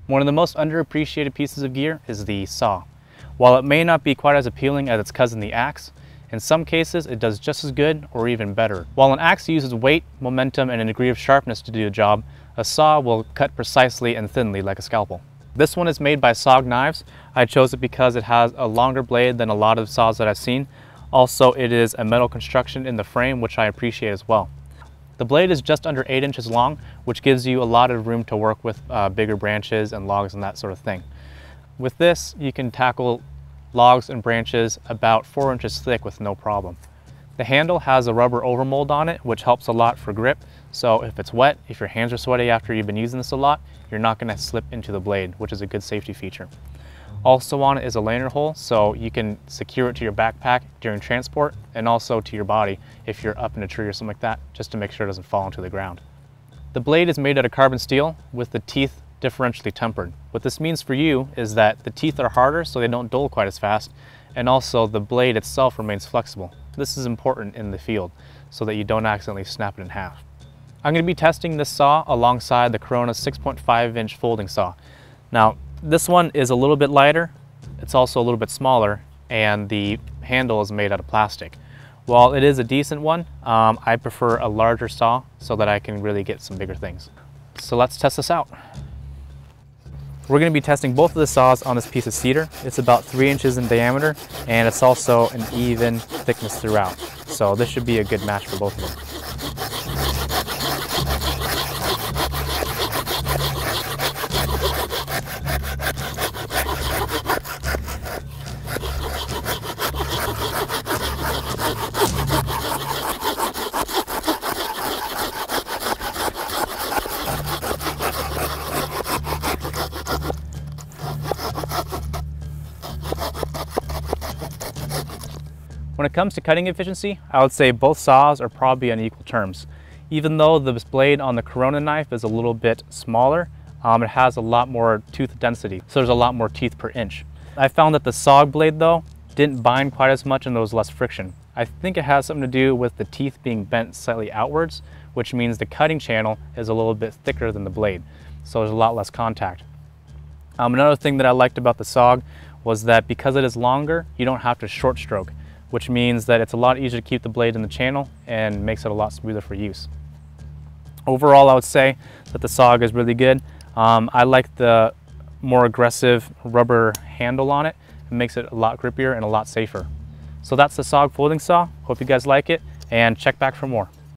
One of the most underappreciated pieces of gear is the saw. While it may not be quite as appealing as its cousin the axe, in some cases it does just as good or even better. While an axe uses weight, momentum, and a degree of sharpness to do the job, a saw will cut precisely and thinly like a scalpel. This one is made by SOG knives. I chose it because it has a longer blade than a lot of saws that I've seen. Also, it is a metal construction in the frame, which I appreciate as well. The blade is just under 8 inches long, which gives you a lot of room to work with bigger branches and logs and that sort of thing. With this, you can tackle logs and branches about 4 inches thick with no problem. The handle has a rubber overmold on it, which helps a lot for grip. So if it's wet, if your hands are sweaty after you've been using this a lot, you're not going to slip into the blade, which is a good safety feature. Also on it is a lanyard hole, so you can secure it to your backpack during transport and also to your body if you're up in a tree or something like that, just to make sure it doesn't fall into the ground. The blade is made out of carbon steel with the teeth differentially tempered. What this means for you is that the teeth are harder so they don't dull quite as fast, and also the blade itself remains flexible. This is important in the field so that you don't accidentally snap it in half. I'm going to be testing this saw alongside the Corona 6.5-inch folding saw. Now, this one is a little bit lighter, it's also a little bit smaller, and the handle is made out of plastic. While it is a decent one, I prefer a larger saw so that I can really get some bigger things. So let's test this out. We're going to be testing both of the saws on this piece of cedar. It's about 3 inches in diameter, and it's also an even thickness throughout. So this should be a good match for both of them. When it comes to cutting efficiency, I would say both saws are probably on equal terms. Even though the blade on the Corona knife is a little bit smaller, it has a lot more tooth density, so there's a lot more teeth per inch. I found that the SOG blade though didn't bind quite as much and there was less friction. I think it has something to do with the teeth being bent slightly outwards, which means the cutting channel is a little bit thicker than the blade, so there's a lot less contact. Another thing that I liked about the SOG was that because it is longer, you don't have to short stroke, which means that it's a lot easier to keep the blade in the channel and makes it a lot smoother for use. Overall, I would say that the SOG is really good. I like the more aggressive rubber handle on it. It makes it a lot grippier and a lot safer. So that's the SOG folding saw. Hope you guys like it, and check back for more.